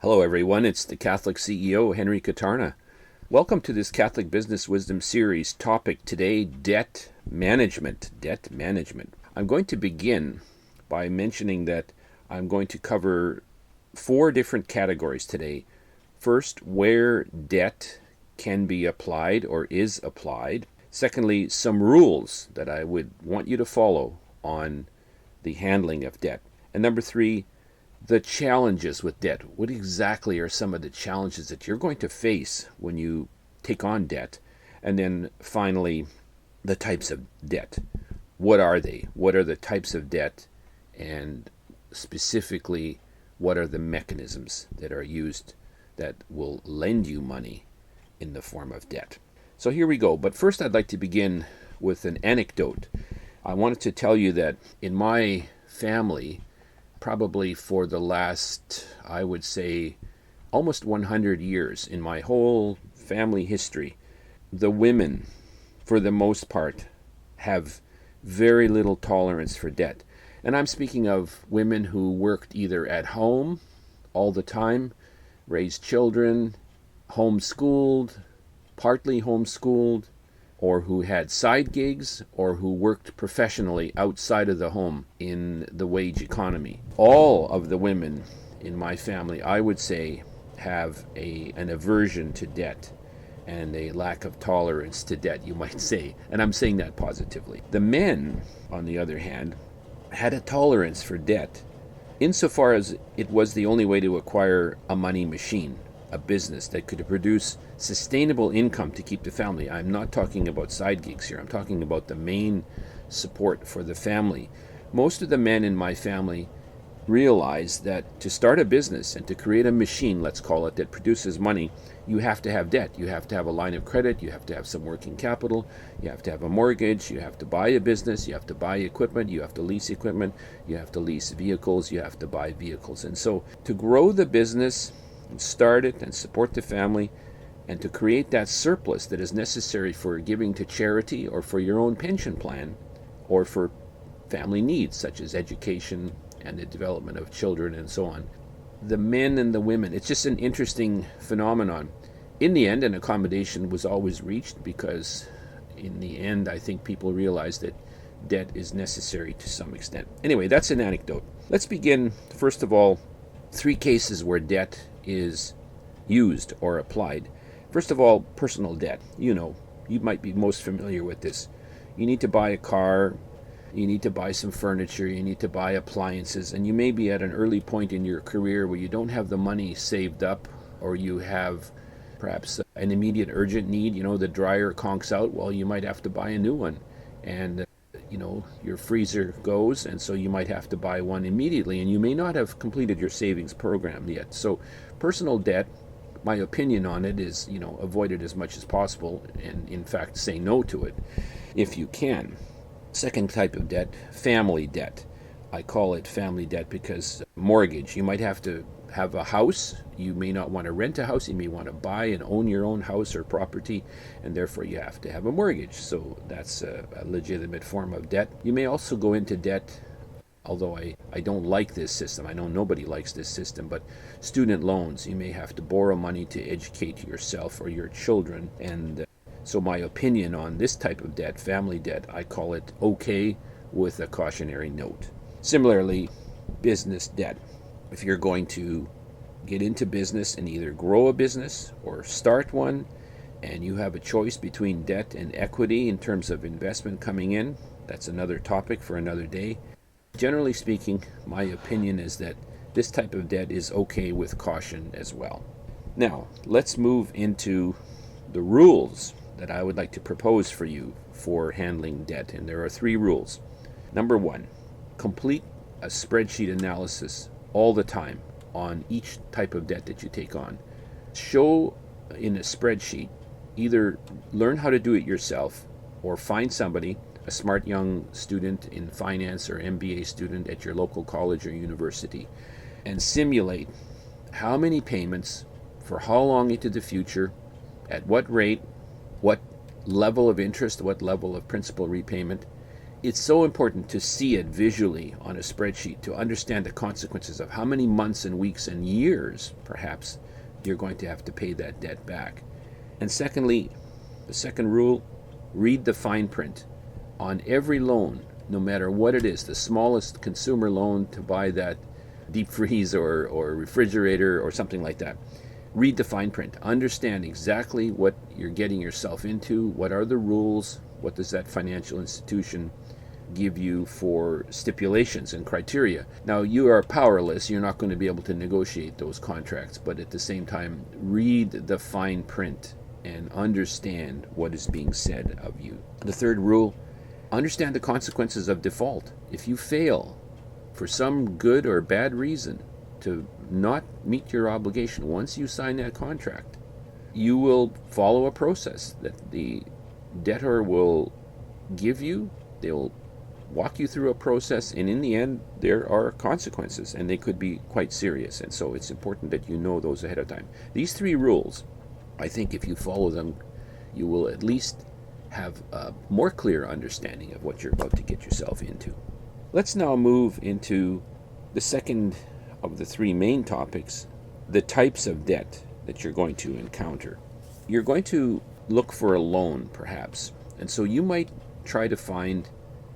Hello, everyone. It's the Catholic CEO, Henry Kutarna. Welcome to this Catholic Business Wisdom series. Topic today, debt management. Debt management. I'm going to begin by mentioning that I'm going to cover 4 different categories today. First, where debt can be applied or is applied. Secondly, some rules that I would want you to follow on the handling of debt. And number 3, the challenges with debt. What exactly are some of the challenges that you're going to face when you take on debt? And then finally, the types of debt. What are they? What are the types of debt? And specifically, what are the mechanisms that are used that will lend you money in the form of debt? So here we go. But first, I'd like to begin with an anecdote. I wanted to tell you that in my family, probably for the last, I would say, almost 100 years in my whole family history, the women, for the most part, have very little tolerance for debt. And I'm speaking of women who worked either at home all the time, raised children, homeschooled, partly homeschooled, or who had side gigs, or who worked professionally outside of the home in the wage economy. All of the women in my family, I would say, have an aversion to debt and a lack of tolerance to debt, you might say. And I'm saying that positively. The men, on the other hand, had a tolerance for debt insofar as it was the only way to acquire a money machine, a business that could produce sustainable income to keep the family. I'm not talking about side gigs here. I'm talking about the main support for the family. Most of the men in my family realize that to start a business and to create a machine, let's call it, that produces money, you have to have debt. You have to have a line of credit. You have to have some working capital. You have to have a mortgage. You have to buy a business. You have to buy equipment. You have to lease equipment. You have to lease vehicles. You have to buy vehicles. And so to grow the business and start it and support the family and to create that surplus that is necessary for giving to charity or for your own pension plan or for family needs such as education and the development of children and so on. The men and the women, it's just an interesting phenomenon. In the end, an accommodation was always reached because in the end, I think people realized that debt is necessary to some extent. Anyway, that's an anecdote. Let's begin, first of all, 3 cases where debt is used or applied. First of all, personal debt. You might be most familiar with this. You need to buy a car, you need to buy some furniture, you need to buy appliances, and you may be at an early point in your career where you don't have the money saved up, or you have perhaps an immediate urgent need. The dryer conks out, well, you might have to buy a new one. And your freezer goes, and so you might have to buy one immediately, and you may not have completed your savings program yet. So personal debt, my opinion on it is, avoid it as much as possible, and in fact say no to it if you can. Second type of debt, family debt. I call it family debt because mortgage, you might have to have a house. You may not want to rent a house. You may want to buy and own your own house or property, and therefore you have to have a mortgage. So that's a legitimate form of debt. You may also go into debt, although I don't like this system. I know nobody likes this system, but student loans. You may have to borrow money to educate yourself or your children. And so my opinion on this type of debt, family debt, I call it okay with a cautionary note. Similarly, business debt. If you're going to get into business and either grow a business or start one, and you have a choice between debt and equity in terms of investment coming in, that's another topic for another day. Generally speaking, my opinion is that this type of debt is okay with caution as well. Now, let's move into the rules that I would like to propose for you for handling debt. And there are 3 rules. Number 1, complete a spreadsheet analysis all the time on each type of debt that you take on. Show in a spreadsheet, either learn how to do it yourself or find somebody, a smart young student in finance or MBA student at your local college or university, and simulate how many payments, for how long into the future, at what rate, what level of interest, what level of principal repayment, it's so important to see it visually on a spreadsheet, to understand the consequences of how many months and weeks and years, perhaps, you're going to have to pay that debt back. And secondly, the second rule, read the fine print on every loan, no matter what it is, the smallest consumer loan to buy that deep freeze or refrigerator or something like that. Read the fine print. Understand exactly what you're getting yourself into. What are the rules? What does that financial institution give you for stipulations and criteria? Now, you are powerless. You're not going to be able to negotiate those contracts, but at the same time, read the fine print and understand what is being said of you. The third rule, understand the consequences of default. If you fail for some good or bad reason to not meet your obligation, once you sign that contract, you will follow a process that the debtor will give you. They'll walk you through a process, and in the end, there are consequences, and they could be quite serious. And so it's important that you know those ahead of time. These three rules, I think if you follow them, you will at least have a more clear understanding of what you're about to get yourself into. Let's now move into the second of the three main topics, the types of debt that you're going to encounter. You're going to look for a loan, perhaps, and so you might try to find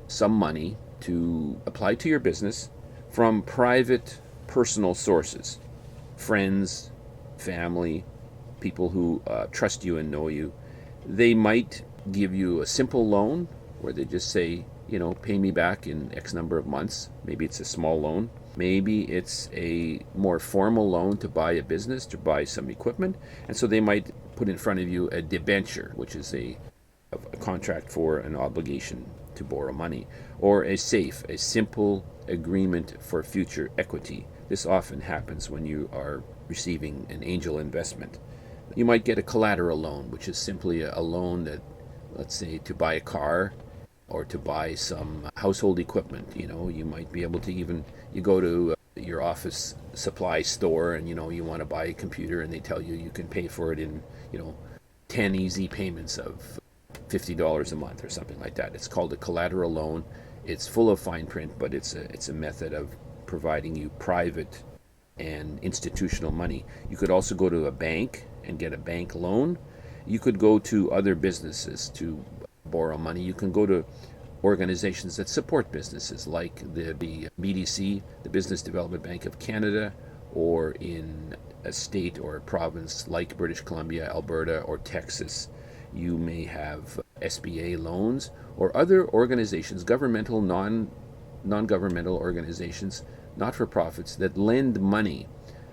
some money to apply to your business from private, personal sources, friends, family, people who trust you and know you. They might give you a simple loan where they just say, pay me back in X number of months. Maybe it's a small loan. Maybe it's a more formal loan to buy a business, to buy some equipment. And so they might put in front of you a debenture, which is a contract for an obligation to borrow money, or a SAFE, a simple agreement for future equity. This often happens when you are receiving an angel investment. You might get a collateral loan, which is simply a loan that, let's say, to buy a car or to buy some household equipment. You might be able to you go to your office supply store and, you want to buy a computer, and they tell you you can pay for it in, 10 easy payments of $50 a month or something like that. It's called a collateral loan. It's full of fine print, but it's a method of providing you private and institutional money. You could also go to a bank and get a bank loan. You could go to other businesses to borrow money. You can go to organizations that support businesses like the BDC, the Business Development Bank of Canada, or in a state or a province like British Columbia, Alberta, or Texas. You may have SBA loans or other organizations, governmental, non-governmental organizations, not-for-profits that lend money.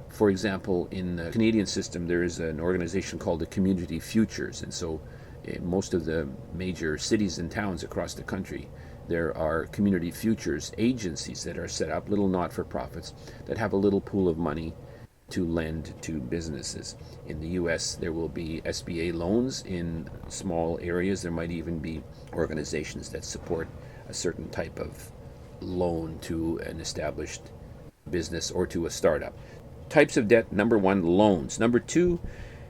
For example, in the Canadian system, there is an organization called the Community Futures, and so in most of the major cities and towns across the country, there are Community Futures agencies that are set up, little not-for-profits, that have a little pool of money to lend to businesses. In the U.S., there will be SBA loans in small areas. There might even be organizations that support a certain type of loan to an established business or to a startup. Types of debt: number one, loans. Number two,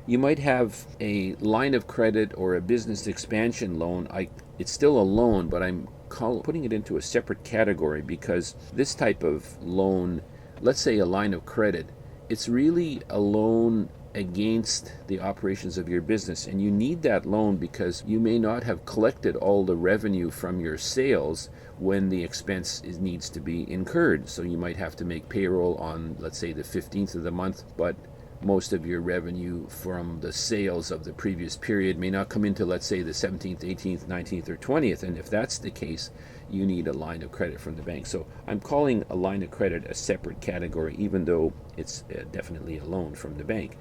you might have a line of credit or a business expansion loan. It's still a loan, but I'm putting it into a separate category because this type of loan, let's say a line of credit, it's really a loan against the operations of your business, and you need that loan because you may not have collected all the revenue from your sales when the expense needs to be incurred. So you might have to make payroll on, let's say, the 15th of the month, but most of your revenue from the sales of the previous period may not come into, let's say, the 17th, 18th, 19th, or 20th. And if that's the case, you need a line of credit from the bank. So I'm calling a line of credit a separate category, even though it's definitely a loan from the bank.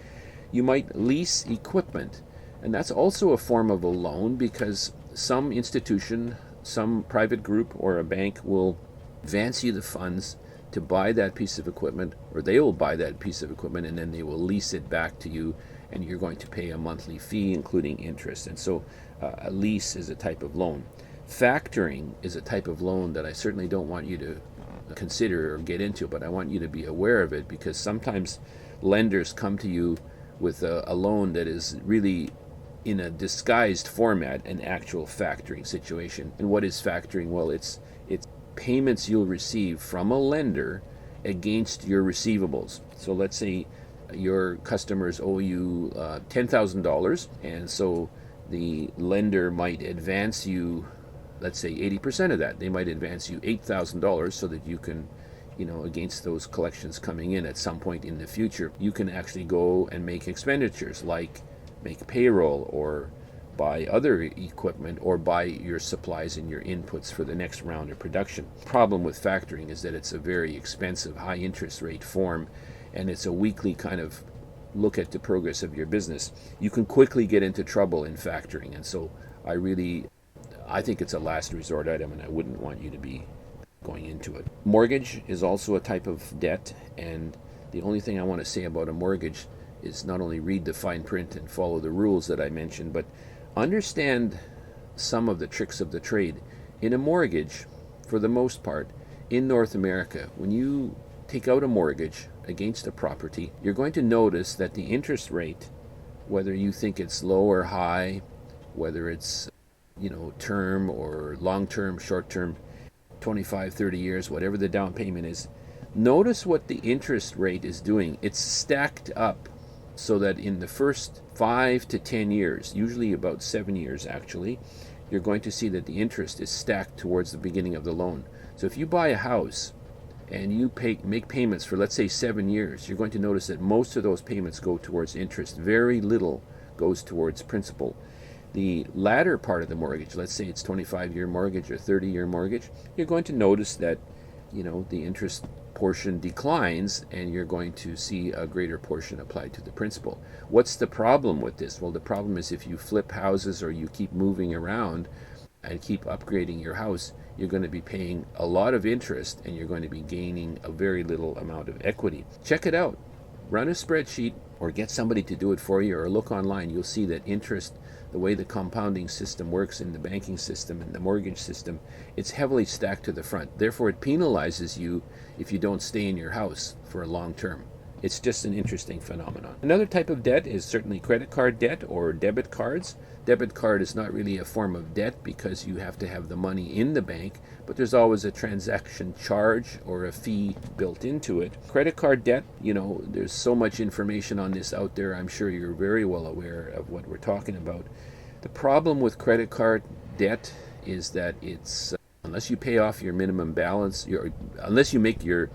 You might lease equipment, and that's also a form of a loan because some institution, some private group or a bank will advance you the funds to buy that piece of equipment, or they will buy that piece of equipment and then they will lease it back to you, and you're going to pay a monthly fee including interest. And so a lease is a type of loan. Factoring is a type of loan that I certainly don't want you to consider or get into, but I want you to be aware of it because sometimes lenders come to you with a loan that is really in a disguised format an actual factoring situation. And what is factoring? Well, it's payments you'll receive from a lender against your receivables. So let's say your customers owe you $10,000, and so the lender might advance you, let's say 80% of that. They might advance you $8,000 so that you can, against those collections coming in at some point in the future, you can actually go and make expenditures like make payroll or buy other equipment or buy your supplies and your inputs for the next round of production. The problem with factoring is that it's a very expensive, high interest rate form, and it's a weekly kind of look at the progress of your business. You can quickly get into trouble in factoring, and so I think it's a last resort item, and I wouldn't want you to be going into it. Mortgage is also a type of debt, and the only thing I want to say about a mortgage is not only read the fine print and follow the rules that I mentioned, but understand some of the tricks of the trade. In a mortgage, for the most part, in North America, when you take out a mortgage against a property, you're going to notice that the interest rate, whether you think it's low or high, whether it's term or long-term, short-term, 25, 30 years, whatever the down payment is, notice what the interest rate is doing. It's stacked up so that in the first 5 to 10 years, usually about 7 years actually, you're going to see that the interest is stacked towards the beginning of the loan. So if you buy a house and you make payments for, let's say, 7 years, you're going to notice that most of those payments go towards interest. Very little goes towards principal. The latter part of the mortgage, let's say it's 25-year mortgage or 30-year mortgage, you're going to notice that the interest portion declines, and you're going to see a greater portion applied to the principal. What's the problem with this? Well, the problem is if you flip houses or you keep moving around and keep upgrading your house, you're going to be paying a lot of interest, and you're going to be gaining a very little amount of equity. Check it out. Run a spreadsheet or get somebody to do it for you, or look online. You'll see that interest, the way the compounding system works in the banking system and the mortgage system, it's heavily stacked to the front. Therefore, it penalizes you if you don't stay in your house for a long term. It's just an interesting phenomenon. Another type of debt is certainly credit card debt or debit cards. Debit card is not really a form of debt because you have to have the money in the bank, but there's always a transaction charge or a fee built into it. Credit card debt, there's so much information on this out there. I'm sure you're very well aware of what we're talking about. The problem with credit card debt is that it's, unless you pay off your minimum balance, unless you make your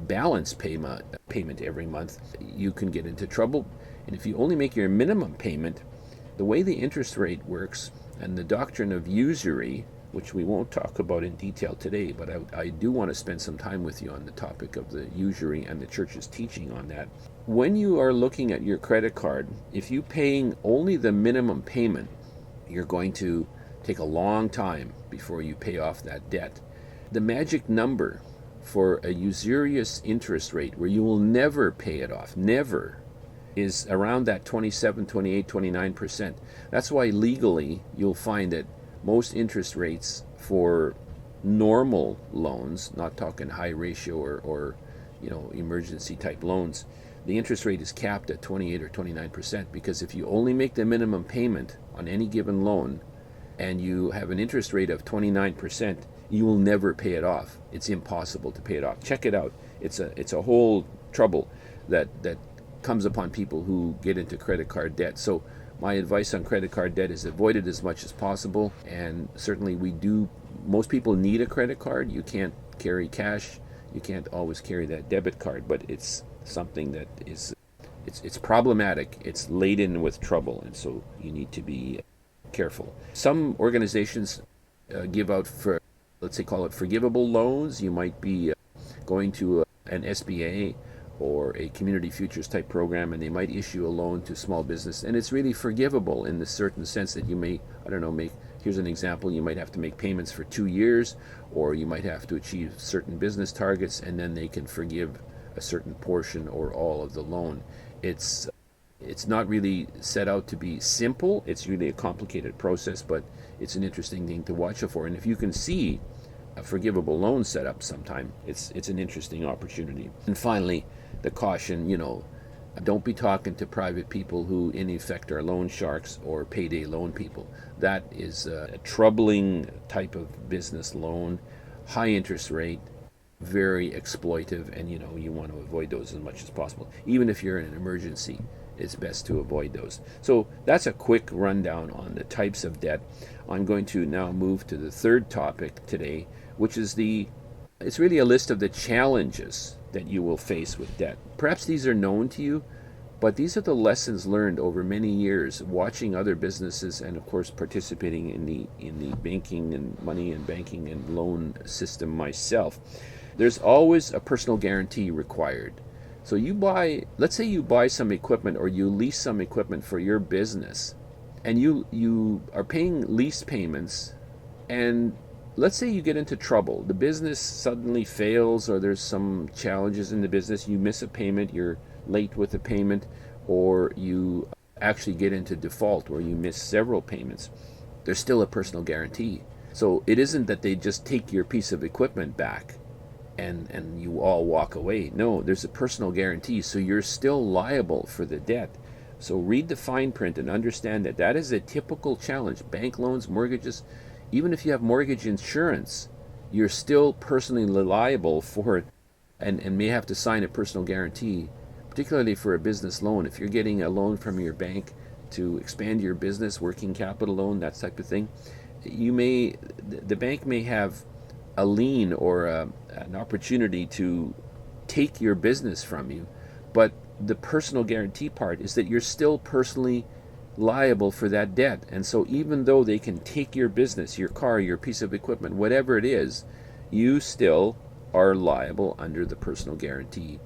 balance payment every month, you can get into trouble. And if you only make your minimum payment, the way the interest rate works and the doctrine of usury, which we won't talk about in detail today, but I do want to spend some time with you on the topic of the usury and the church's teaching on that. When you are looking at your credit card, if you're paying only the minimum payment, you're going to take a long time before you pay off that debt. The magic number for a usurious interest rate where you will never pay it off, never, is around that 27, 28, 29%. That's why legally you'll find that most interest rates for normal loans, not talking high ratio or emergency type loans, the interest rate is capped at 28 or 29%, because if you only make the minimum payment on any given loan and you have an interest rate of 29%, you will never pay it off. It's impossible to pay it off. Check it out. It's a whole trouble that comes upon people who get into credit card debt. So my advice on credit card debt is avoid it as much as possible. And certainly most people need a credit card. You can't carry cash. You can't always carry that debit card, but it's something that is, it's problematic. It's laden with trouble, and so you need to be careful. Some organizations give out, let's say, call it forgivable loans. You might be going to an SBA or a community futures type program, and they might issue a loan to small business, and it's really forgivable in the certain sense that you may, here's an example, you might have to make payments for 2 years, or you might have to achieve certain business targets, and then they can forgive a certain portion or all of the loan. It's not really set out to be simple. It's really a complicated process, but it's an interesting thing to watch for. And if you can see a forgivable loan set up sometime, it's an interesting opportunity. And finally, the caution, Don't be talking to private people who, in effect, are loan sharks or payday loan people. That is a troubling type of business loan, high interest rate, very exploitive, and you want to avoid those as much as possible. Even if you're in an emergency, it's best to avoid those. So that's a quick rundown on the types of debt. I'm going to now move to the third topic today, which is it's really a list of the challenges that you will face with debt. Perhaps these are known to you, but these are the lessons learned over many years watching other businesses and of course participating in the banking and money and banking and loan system myself. There's always a personal guarantee required. So let's say you buy some equipment or you lease some equipment for your business, and you are paying lease payments, and let's say you get into trouble. The business suddenly fails, or there's some challenges in the business. You miss a payment, you're late with a payment, or you actually get into default where you miss several payments. There's still a personal guarantee. So it isn't that they just take your piece of equipment back and you all walk away. No, there's a personal guarantee, so you're still liable for the debt. So read the fine print and understand that that is a typical challenge. Bank loans, mortgages, even if you have mortgage insurance, you're still personally liable for it and may have to sign a personal guarantee, particularly for a business loan. If you're getting a loan from your bank to expand your business, working capital loan, that type of thing, the bank may have a lien or an opportunity to take your business from you, but the personal guarantee part is that you're still personally liable for that debt. And so even though they can take your business, your car, your piece of equipment, whatever it is, you still are liable under the personal guarantee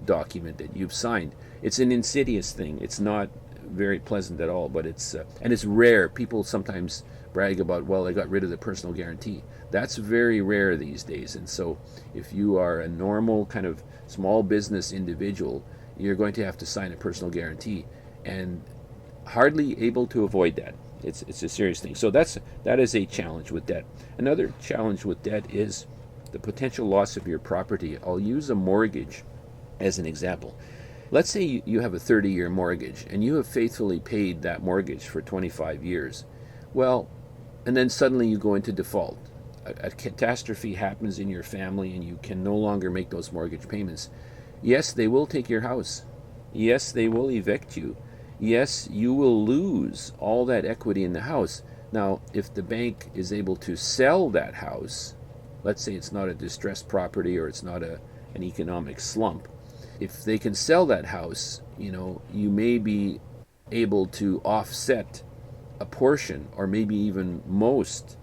document that you've signed. It's an insidious thing. It's not very pleasant at all, but it's rare. People sometimes brag about, well, I got rid of the personal guarantee. That's very rare these days. And so if you are a normal kind of small business individual, you're going to have to sign a personal guarantee, and hardly able to avoid that. It's a serious thing. So that is a challenge with debt. Another challenge with debt is the potential loss of your property. I'll use a mortgage as an example. Let's say you have a 30-year mortgage and you have faithfully paid that mortgage for 25 years. Well, and then suddenly you go into default. A catastrophe happens in your family and you can no longer make those mortgage payments. Yes, they will take your house. Yes, they will evict you. Yes, you will lose all that equity in the house. Now, if the bank is able to sell that house, let's say it's not a distressed property or it's not an economic slump, if they can sell that house, you may be able to offset a portion or maybe even most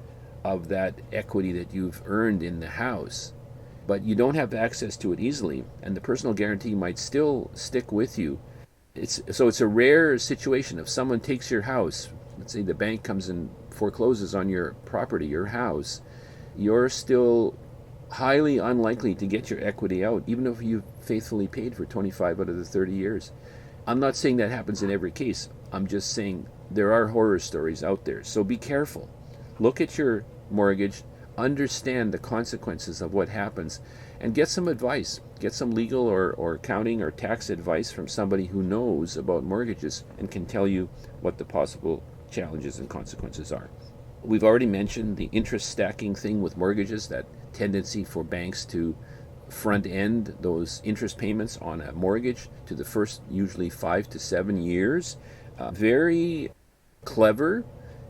of that equity that you've earned in the house. But you don't have access to it easily, and the personal guarantee might still stick with you. It's a rare situation. If someone takes your house, let's say the bank comes and forecloses on your property, your house, you're still highly unlikely to get your equity out, even if you've faithfully paid for 25 out of the 30 years. I'm not saying that happens in every case. I'm just saying there are horror stories out there. So be careful. Look at your mortgage, understand the consequences of what happens, and get some advice. Get some legal or accounting or tax advice from somebody who knows about mortgages and can tell you what the possible challenges and consequences are. We've already mentioned the interest stacking thing with mortgages, that tendency for banks to front end those interest payments on a mortgage to the first usually 5 to 7 years. Very clever.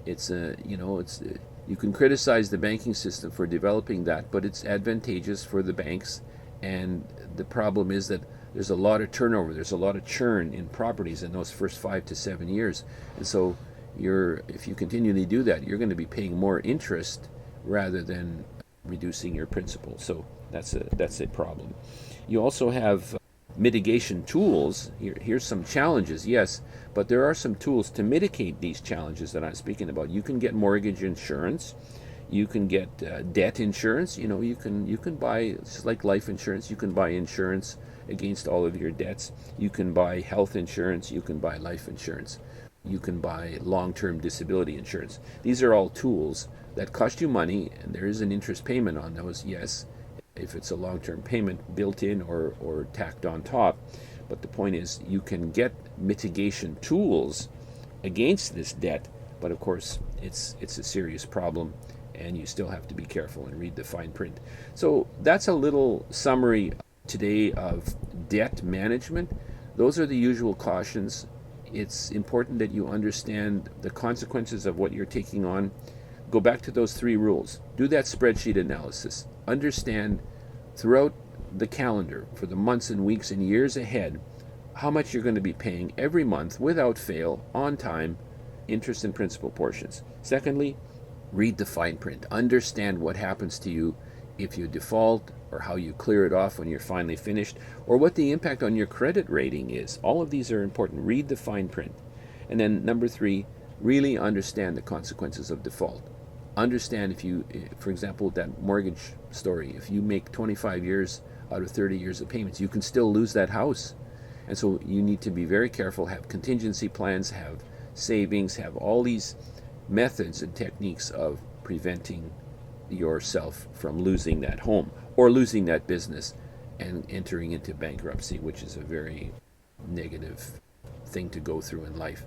You can criticize the banking system for developing that, but it's advantageous for the banks. And the problem is that there's a lot of turnover, there's a lot of churn in properties in those first 5 to 7 years. And so if you continually do that, you're going to be paying more interest rather than reducing your principal. So that's a problem. You also have mitigation tools. Here's some challenges, yes, but there are some tools to mitigate these challenges that I'm speaking about. You can get mortgage insurance. You can get debt insurance. You can buy, just like life insurance, you can buy insurance against all of your debts. You can buy health insurance. You can buy life insurance. You can buy long-term disability insurance. These are all tools that cost you money, and there is an interest payment on those, yes, if it's a long-term payment built in or tacked on top. But the point is, you can get mitigation tools against this debt, but of course, it's a serious problem, and you still have to be careful and read the fine print. So that's a little summary today of debt management. Those are the usual cautions. It's important that you understand the consequences of what you're taking on. Go back to those 3 rules. Do that spreadsheet analysis. Understand throughout the calendar for the months and weeks and years ahead how much you're going to be paying every month without fail, on time, interest and principal portions. Secondly, read the fine print. Understand what happens to you if you default, or how you clear it off when you're finally finished, or what the impact on your credit rating is. All of these are important. Read the fine print. And then number 3, really understand the consequences of default. Understand if you, for example, that mortgage story, if you make 25 years out of 30 years of payments, you can still lose that house. And so you need to be very careful, have contingency plans, have savings, have all these methods and techniques of preventing yourself from losing that home or losing that business and entering into bankruptcy, which is a very negative thing to go through in life.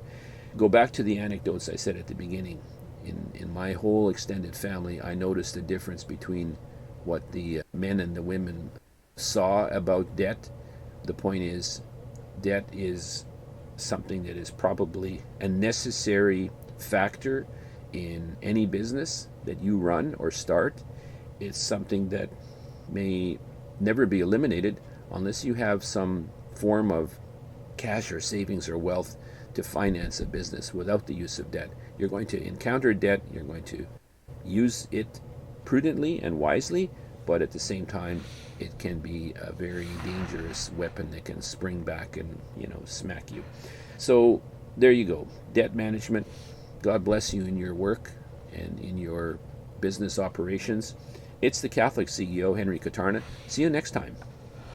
Go back to the anecdotes I said at the beginning. In my whole extended family, I noticed a difference between what the men and the women saw about debt. The point is, debt is something that is probably a necessary factor in any business that you run or start. It's something that may never be eliminated unless you have some form of cash or savings or wealth to finance a business without the use of debt. You're going to encounter debt, you're going to use it prudently and wisely, but at the same time, it can be a very dangerous weapon that can spring back and, smack you. So there you go. Debt management. God bless you in your work and in your business operations. It's the Catholic CEO, Henry Kutarna. See you next time.